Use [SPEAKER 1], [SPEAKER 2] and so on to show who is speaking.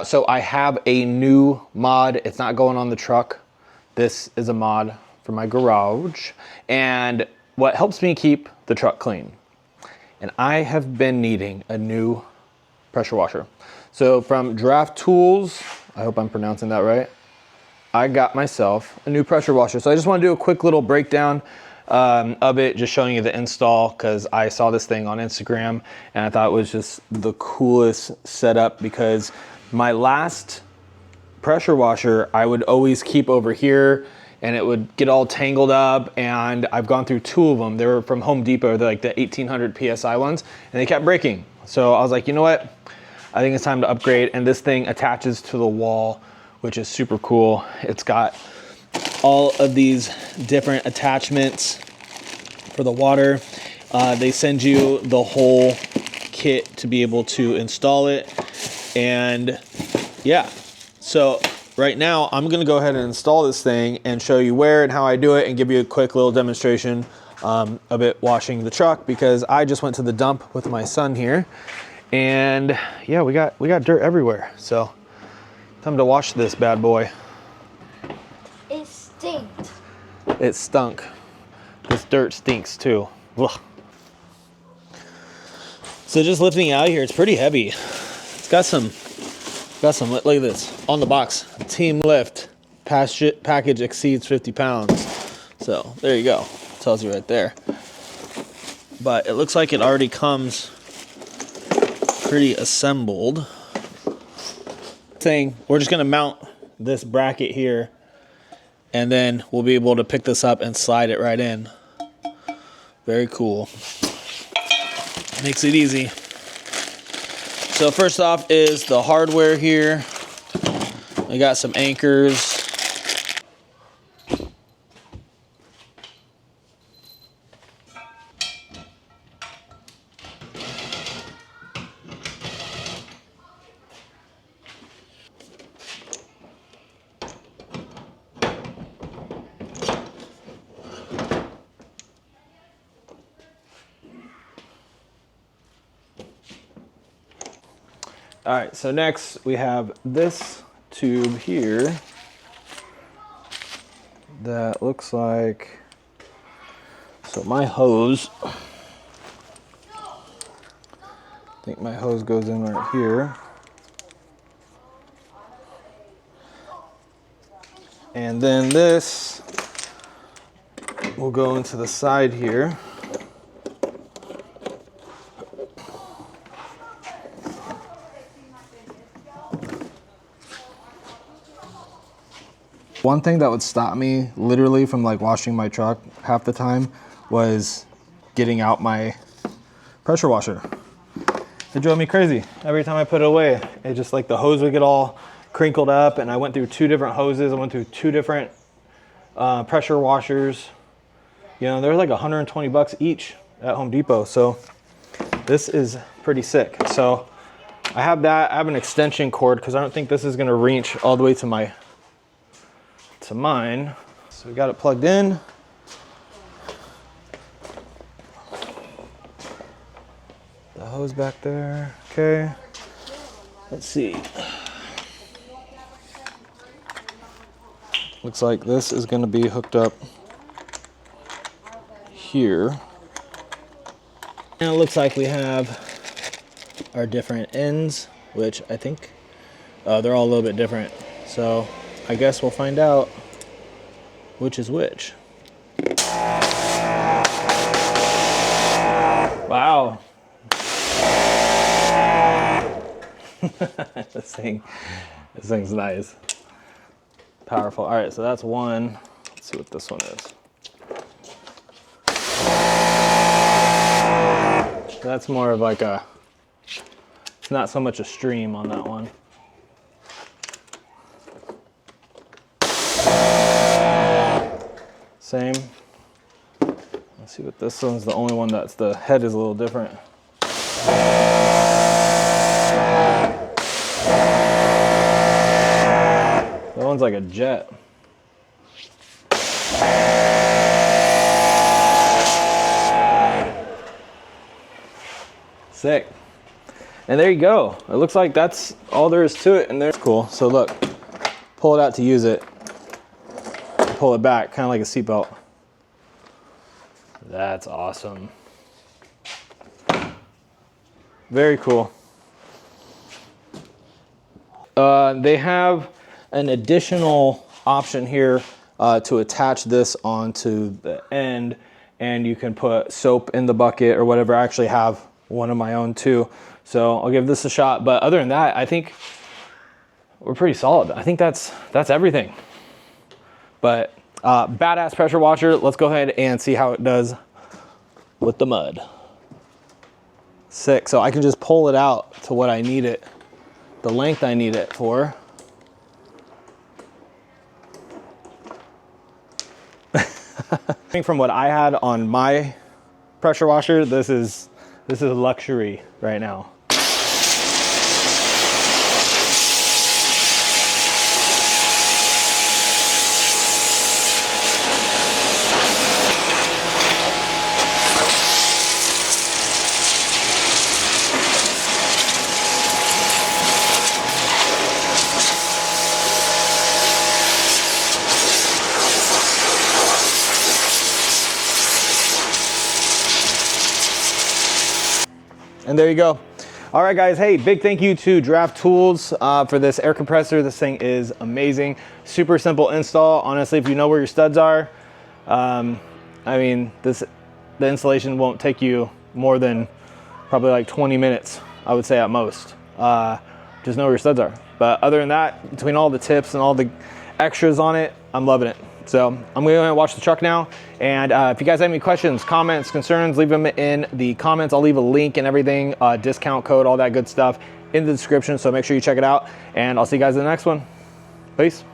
[SPEAKER 1] So I have a new mod. It's not going on the truck. This is a mod for my garage and what helps me keep the truck clean. And I have been needing a new pressure washer. So from Giraffe Tools, I hope I'm pronouncing that right, I got myself a new pressure washer. So I just want to do a quick little breakdown of it, just showing you the install, because I saw this thing on Instagram and I thought it was just the coolest setup, because my last pressure washer I would always keep over here and it would get all tangled up, and I've gone through two of them. They were from Home Depot. They're like the 1800 PSI ones, and they kept breaking. So I was like, you know what? I think it's time to upgrade, and this thing attaches to the wall, which is super cool. It's got all of these different attachments for the water. They send you the whole kit to be able to install it. And yeah, so right now I'm gonna go ahead and install this thing and show you where and how I do it, and give you a quick little demonstration of it washing the truck, because I just went to the dump with my son here, and yeah, we got dirt everywhere. So time to wash this bad boy.
[SPEAKER 2] It stinks.
[SPEAKER 1] It stunk. This dirt stinks too. Ugh. So just lifting it out of here, it's pretty heavy. It's got some, look at this, on the box, team lift, package exceeds 50 pounds. So there you go, tells you right there. But it looks like it already comes pretty assembled. We're just gonna mount this bracket here, and then we'll be able to pick this up and slide it right in. Very cool. Makes it easy. So first off is the hardware here. I got some anchors. All right, so next we have this tube here that looks like, so my hose, I think my hose goes in right here. And then this will go into the side here. One thing that would stop me literally from like washing my truck half the time was getting out my pressure washer. It drove me crazy. Every time I put it away, it just like the hose would get all crinkled up, and I went through two different hoses. I went through two different pressure washers. You know, they're like 120 bucks each at Home Depot. So this is pretty sick. So I have that. I have an extension cord because I don't think this is gonna reach all the way to mine. So we got it plugged in. The hose back there. Okay. Let's see. Looks like this is going to be hooked up here. And it looks like we have our different ends, which I think they're all a little bit different. So I guess we'll find out which is which. Wow. This thing's nice. Powerful. All right, so that's one. Let's see what this one is. That's more of like a, it's not so much a stream on that one. Same. Let's see what this one's, the only one that's, the head is a little different. That one's like a jet. Sick. And there you go. It looks like that's all there is to it, and there's cool. So look, pull it out to use it, pull it back, kind of like a seatbelt. That's awesome. Very cool. They have an additional option here to attach this onto the end, and you can put soap in the bucket or whatever. I actually have one of my own too, so I'll give this a shot. But other than that, I think we're pretty solid. I think that's everything. But badass pressure washer. Let's go ahead and see how it does with the mud. Sick. So I can just pull it out to what I need it, the length I need it for. From what I had on my pressure washer, this is luxury right now. And there you go. All right, guys. Hey, big thank you to Giraffe Tools for this air compressor. This thing is amazing. Super simple install. Honestly, if you know where your studs are, I mean, the installation won't take you more than probably like 20 minutes, I would say at most. Just know where your studs are. But other than that, between all the tips and all the extras on it, I'm loving it. So I'm going to watch the truck now. And if you guys have any questions, comments, concerns, leave them in the comments. I'll leave a link and everything, discount code, all that good stuff in the description. So make sure you check it out. And I'll see you guys in the next one. Peace.